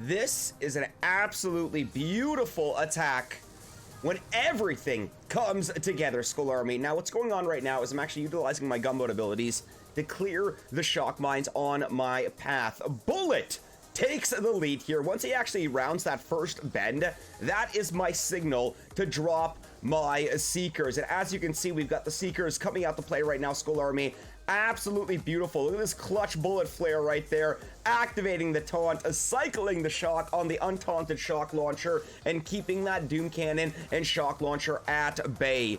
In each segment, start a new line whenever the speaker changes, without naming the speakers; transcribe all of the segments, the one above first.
This is an absolutely beautiful attack when everything comes together, Skull Army. Now, what's going on right now is I'm actually utilizing my Gunboat abilities to clear the shock mines on my path. Bullet takes the lead here. Once he actually rounds that first bend, that is my signal to drop my Seekers. And as you can see, we've got the Seekers coming out to play right now, Skull Army. Absolutely beautiful. Look at this clutch bullet flare right there, activating the taunt, cycling the shock on the untaunted shock launcher, and keeping that Doom Cannon and shock launcher at bay.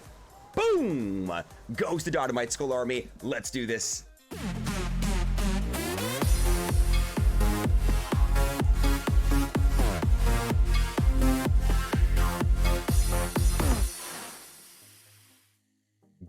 Boom! Goes to Dynamite, Skull Army. Let's do this.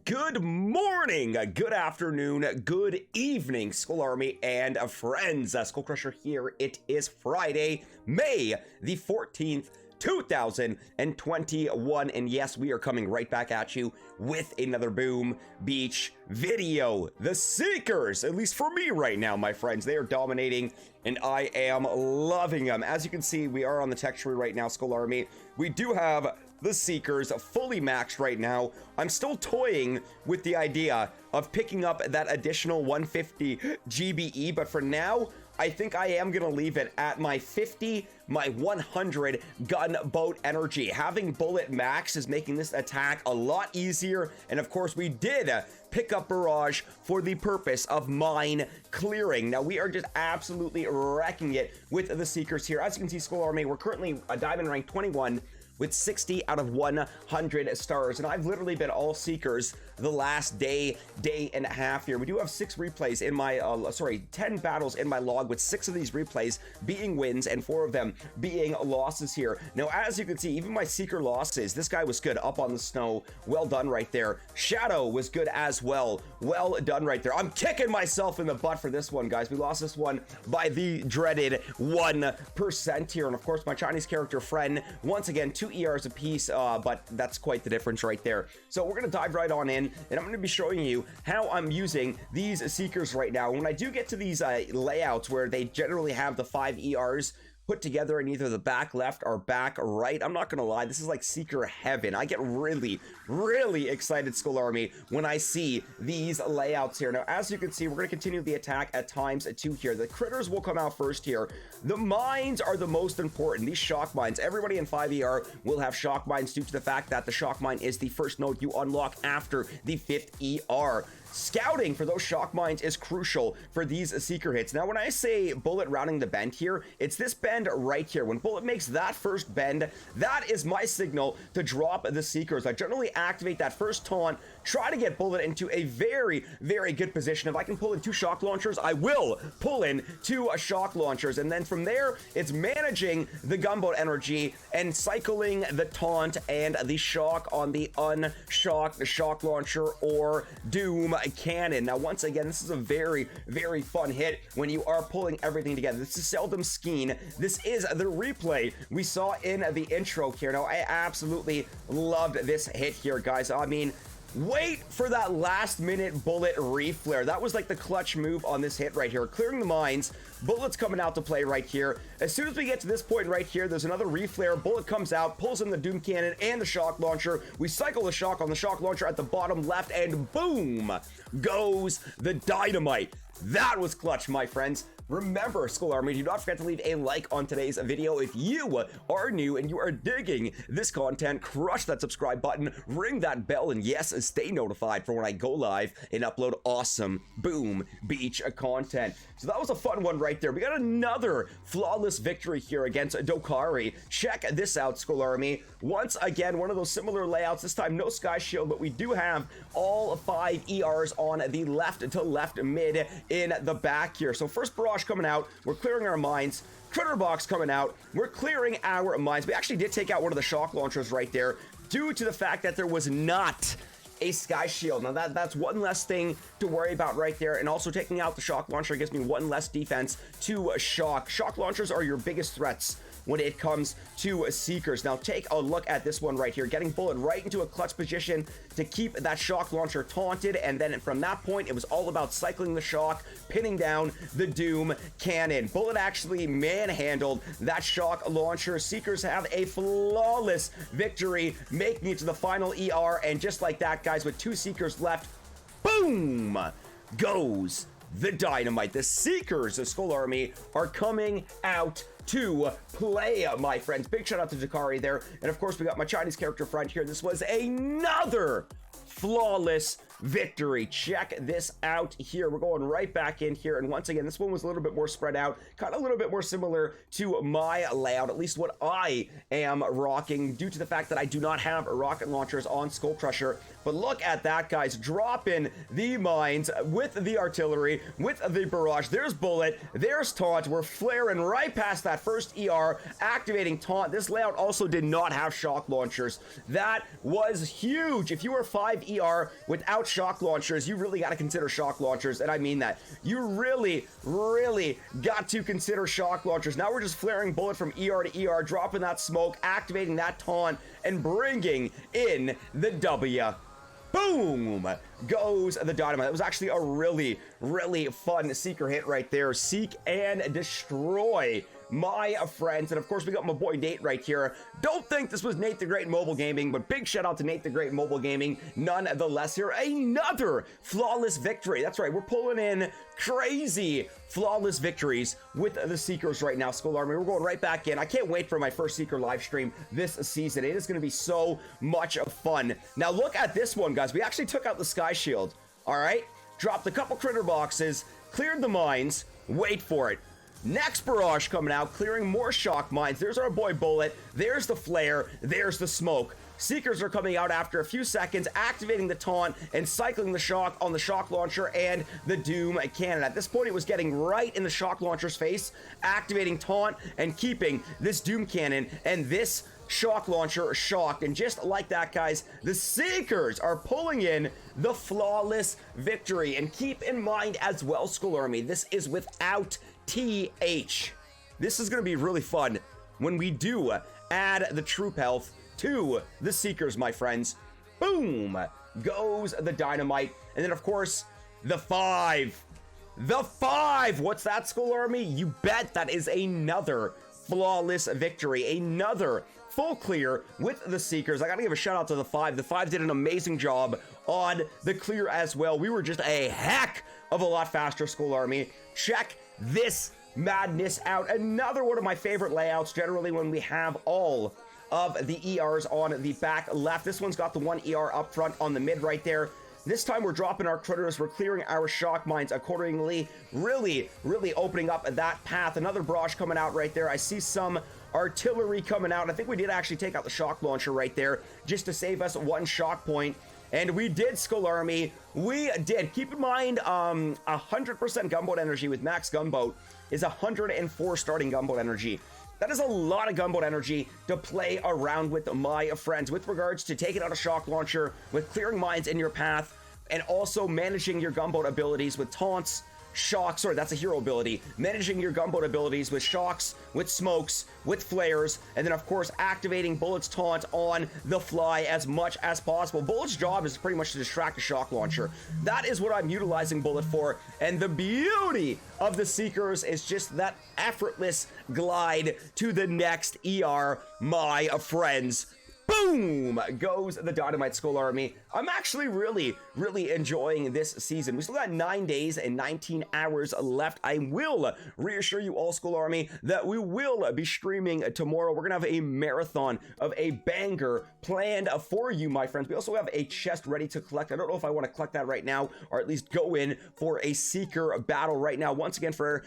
Good morning, good afternoon, good evening, Skull Army and friends. SkullCrusher here. It is Friday, May the 14th, 2021, and yes, we are coming right back at you with another Boom Beach video. The Seekers, at least for me right now, my friends, they are dominating, and I am loving them. As you can see, we are on the tech tree right now, Skull Army. We do have the Seekers fully maxed right now. I'm still toying with the idea of picking up that additional 150 GBE, but for now, I think I am going to leave it at my 50, my 100 gunboat energy. Having bullet max is making this attack a lot easier, and of course, we did pick up Barrage for the purpose of mine clearing. Now, we are just absolutely wrecking it with the Seekers here. As you can see, Skull Army, we're currently a diamond rank 21, with 60 out of 100 stars, and I've literally been all Seekers the last day and a half here. We do have 6 replays in my 10 battles in my log, with 6 of these replays being wins and 4 of them being losses here. Now, as you can see, even my Seeker losses, this guy was good up on the snow. Well done right there. Shadow was good as well. Well done right there. I'm kicking myself in the butt for this one, guys. We lost this one by the dreaded 1% here, and of course, my Chinese character friend, once again, 2 ERs apiece, but that's quite the difference right there. So we're going to dive right on in, and I'm going to be showing you how I'm using these Seekers right now. When I do get to these layouts where they generally have the 5 ERs put together in either the back left or back right, I'm not gonna lie, this is like Seeker heaven. I get really excited, Skull Army, when I see these layouts here. Now, as you can see, we're gonna continue the attack at times 2 here. The critters will come out first here. The mines are the most important. These shock mines, everybody in 5ER will have shock mines due to the fact that the shock mine is the first node you unlock after the 5th ER. Scouting for those shock mines is crucial for these Seeker hits. Now, when I say Bullet rounding the bend here, it's this bend right here. When Bullet makes that first bend, that is my signal to drop the Seekers. I generally activate that first taunt, try to get Bullet into a very good position. If I can pull in 2 shock launchers, I will pull in 2 shock launchers. And then from there, it's managing the gunboat energy and cycling the taunt and the shock on the unshocked shock launcher or Doom Cannon. Now, once again, this is a very fun hit when you are pulling everything together. This is seldom seen. This is the replay we saw in the intro here. Now, I absolutely loved this hit here, guys. I mean, wait for that last minute bullet reflare. That was like the clutch move on this hit right here. Clearing the mines, Bullet's coming out to play right here. As soon as we get to this point right here, there's another reflare. Bullet comes out, pulls in the Doom Cannon and the shock launcher. We cycle the shock on the shock launcher at the bottom left, and boom goes the Dynamite. That was clutch, my friends. Remember, Skull Army, do not forget to leave a like on today's video. If you are new and you are digging this content, crush that subscribe button, ring that bell, and yes, stay notified for when I go live and upload awesome Boom Beach content. So that was a fun one right there. We got another flawless victory here against Dokari. Check this out, Skull Army. Once again, one of those similar layouts, this time no Sky Shield, but we do have all 5 ERs on the left to left mid in the back here. So first barrage coming out, we're clearing our mines. Critter box coming out, we're clearing our mines. We actually did take out one of the shock launchers right there due to the fact that there was not a Sky Shield. Now that's one less thing to worry about right there, and also taking out the Shock Launcher gives me one less defense to Shock. Shock Launchers are your biggest threats when it comes to Seekers. Now take a look at this one right here, getting Bullet right into a clutch position to keep that Shock Launcher taunted, and then from that point it was all about cycling the Shock, pinning down the Doom Cannon. Bullet actually manhandled that Shock Launcher. Seekers have a flawless victory, making it to the final ER, and just like that, guys, with 2 Seekers left, boom goes the Dynamite. The Seekers of Skull Army are coming out to play, my friends. Big shout out to Jakari there. And of course, we got my Chinese character friend here. This was another flawless victory. Check this out here. We're going right back in here, and once again, this one was a little bit more spread out, kind of a little bit more similar to my layout, at least what I am rocking, due to the fact that I do not have rocket launchers on SkullCrusher. But look at that, guys, dropping the mines with the artillery, with the barrage. There's Bullet, there's Taunt. We're flaring right past that first ER, activating Taunt. This layout also did not have shock launchers. That was huge. If you were 5 ER without shock launchers, you really got to consider shock launchers, and I mean that. You really got to consider shock launchers. Now we're just flaring Bullet from ER to ER, dropping that smoke, activating that Taunt, and bringing in the W. Boom goes the Dynamite. That was actually a really fun Seeker hit right there. Seek and destroy, my friends. And of course, we got my boy Nate right here. Don't think this was Nate the Great Mobile Gaming, but big shout out to Nate the Great Mobile Gaming nonetheless here. Another flawless victory. That's right, we're pulling in crazy flawless victories with the Seekers right now, Skull Army. We're going right back in. I can't wait for my first Seeker live stream this season. It is going to be so much fun. Now look at this one, guys. We actually took out the Sky Shield, all right? Dropped a couple critter boxes, cleared the mines. Wait for it. Next barrage coming out, clearing more shock mines. There's our boy Bullet. There's the flare. There's the smoke. Seekers are coming out after a few seconds, activating the Taunt and cycling the shock on the shock launcher and the Doom Cannon. At this point, it was getting right in the shock launcher's face, activating Taunt and keeping this Doom Cannon and this shock launcher shocked. And just like that, guys, the Seekers are pulling in the flawless victory. And keep in mind as well, Skull Army, this is without TH. This is going to be really fun when we do add the troop health to the Seekers, my friends. Boom goes the Dynamite. And then, of course, the 5. The 5! What's that, Skull Army? You bet that is another flawless victory. Another full clear with the Seekers. I gotta give a shout out to the 5. The 5 did an amazing job on the clear as well. We were just a heck of a lot faster, Skull Army. Check this madness out. Another one of my favorite layouts, generally when we have all of the ERs on the back left. This one's got the 1 ER up front on the mid right there. This time we're dropping our critters, we're clearing our shock mines accordingly, really opening up that path. Another barrage coming out right there. I see some artillery coming out. I think we did actually take out the shock launcher right there just to save us 1 shock point. And we did, Skull Army. We did. Keep in mind, 100% gunboat energy with max gunboat is 104 starting gunboat energy. That is a lot of gunboat energy to play around with, my friends, with regards to taking out a shock launcher, with clearing mines in your path, and also managing your gunboat abilities with taunts, shocks, sorry, that's a hero ability, managing your gunboat abilities with shocks, with smokes, with flares, and then of course activating Bullet's taunt on the fly as much as possible. Bullet's job is pretty much to distract a shock launcher. That is what I'm utilizing Bullet for, and the beauty of the Seekers is just that effortless glide to the next ER, my friends. Boom goes the Dynamite, Skull Army. I'm actually really enjoying this season. We still got 9 days and 19 hours left. I will reassure you all, Skull Army, that we will be streaming tomorrow. We're gonna have a marathon of a banger planned for you, my friends. We also have a chest ready to collect. I don't know if I want to collect that right now, or at least go in for a Seeker battle right now. Once again, for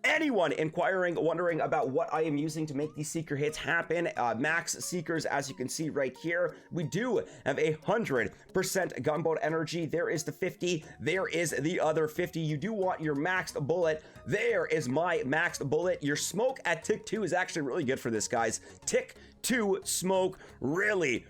anyone inquiring, wondering about what I am using to make these seeker hits happen, max seekers, as you can see right here, we do have 100% gunboat energy. There is the 50, there is the other 50. You do want your maxed bullet. There is my maxed bullet. Your smoke at tick 2 is actually really good for this, guys. Tick 2 smoke really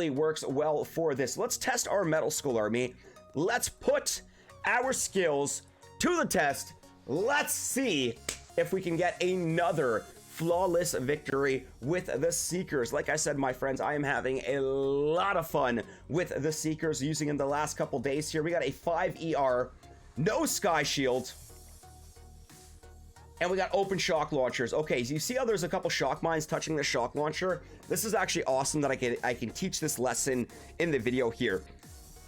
works well for this. Let's test our metal skull army. Let's put our skills to the test. Let's see if we can get another flawless victory with the Seekers. Like I said, my friends, I am having a lot of fun with the Seekers using in the last couple days here. We got a 5 ER, no sky shield, and we got open shock launchers. Okay, so you see how there's a couple shock mines touching the shock launcher? This is actually awesome that I can teach this lesson in the video here.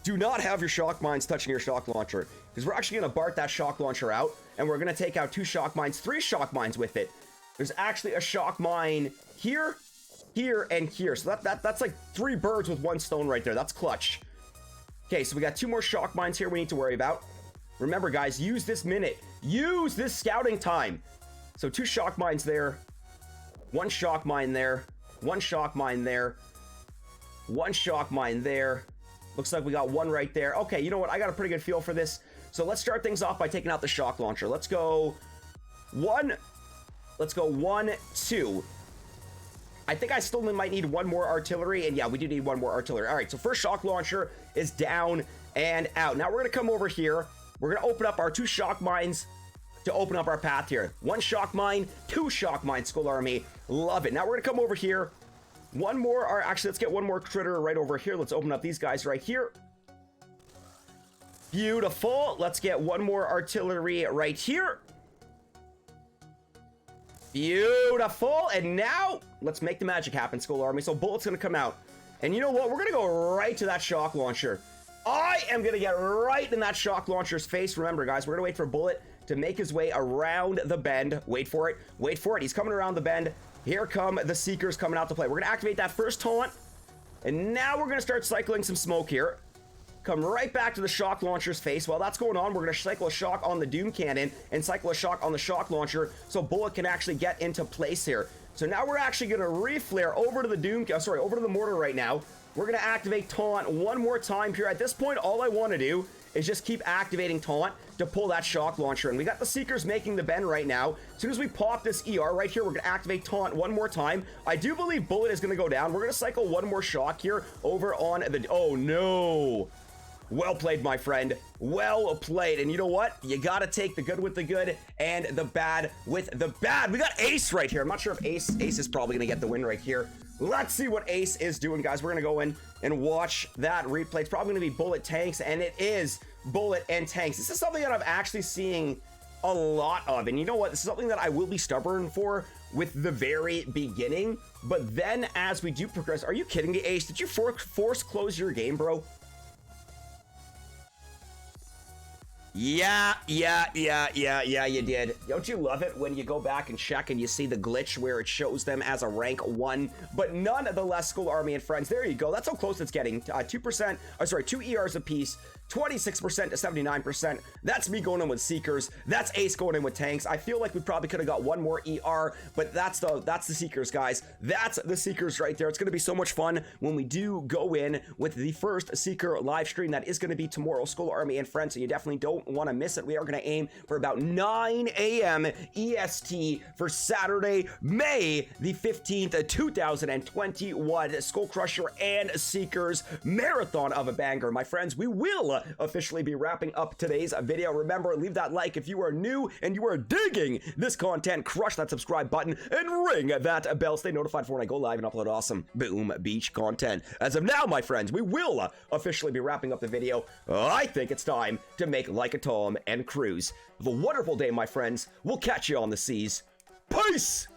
Do not have your shock mines touching your shock launcher, because we're actually going to BART that shock launcher out, and we're going to take out 2 shock mines, 3 shock mines with it. There's actually a shock mine here, here, and here. So that's like 3 birds with 1 stone right there. That's clutch. Okay, so we got 2 more shock mines here we need to worry about. Remember, guys, use this minute. Use this scouting time. So 2 shock mines there. 1 shock mine there. 1 shock mine there. 1 shock mine there. Looks like we got 1 right there. Okay, you know what? I got a pretty good feel for this. So let's start things off by taking out the shock launcher. Let's go 1. Let's go 1, 2. I think I still might need 1 more artillery. And yeah, we do need 1 more artillery. All right, so first shock launcher is down and out. Now we're going to come over here. We're going to open up our 2 shock mines to open up our path here. 1 shock mine, 2 shock mines, Skull Army. Love it. Now we're going to come over here. 1 more, or actually, let's get 1 more critter right over here. Let's open up these guys right here. Beautiful. Let's get 1 more artillery right here. Beautiful. And now, let's make the magic happen, Skull Army. So Bullet's going to come out. And you know what? We're going to go right to that shock launcher. I am going to get right in that shock launcher's face. Remember, guys, we're going to wait for Bullet to make his way around the bend. Wait for it. Wait for it. He's coming around the bend. Here come the Seekers coming out to play. We're going to activate that first taunt. And now we're going to start cycling some smoke here. Come right back to the shock launcher's face. While that's going on, we're going to cycle a shock on the Doom Cannon and cycle a shock on the shock launcher so Bullet can actually get into place here. So now we're actually going to reflare over to the over to the mortar right now. We're going to activate taunt 1 more time here. At this point, all I want to do is just keep activating taunt to pull that shock launcher. And we got the Seekers making the bend right now. As soon as we pop this ER right here, we're going to activate taunt 1 more time. I do believe Bullet is going to go down. We're going to cycle 1 more shock here over on the... Oh, no. Well played, my friend. Well played. And you know what? You got to take the good with the good and the bad with the bad. We got Ace right here. I'm not sure if Ace is probably going to get the win right here. Let's see what Ace is doing, guys. We're going to go in and watch that replay. It's probably going to be Bullet tanks, and it is Bullet and tanks. This is something that I'm actually seeing a lot of. And you know what? This is something that I will be stubborn for with the very beginning. But then as we do progress... Are you kidding me, Ace? Did you force close your game, bro? Yeah, you did. Don't you love it when you go back and check and you see the glitch where it shows them as a rank 1? But nonetheless, Skull Army and friends, there you go. That's how close it's getting. 2%, oh, sorry, 2 ERs apiece, 26% to 79%. That's me going in with Seekers. That's Ace going in with tanks. I feel like we probably could have got 1 more ER, but that's the Seekers, guys. That's the Seekers right there. It's going to be so much fun when we do go in with the first Seeker live stream. That is going to be tomorrow, Skull Army and friends, so you definitely don't want to miss it. We are going to aim for about 9 a.m. EST for Saturday, May the 15th, 2021. SkullCrusher and Seekers marathon of a banger. My friends, we will officially be wrapping up today's video. Remember, leave that like if you are new and you are digging this content. Crush that subscribe button and ring that bell. Stay notified for when I go live and upload awesome Boom Beach content. As of now, my friends, we will officially be wrapping up the video. I think it's time to make like a Tom and cruise. Have a wonderful day, my friends. We'll catch you on the seas. Peace!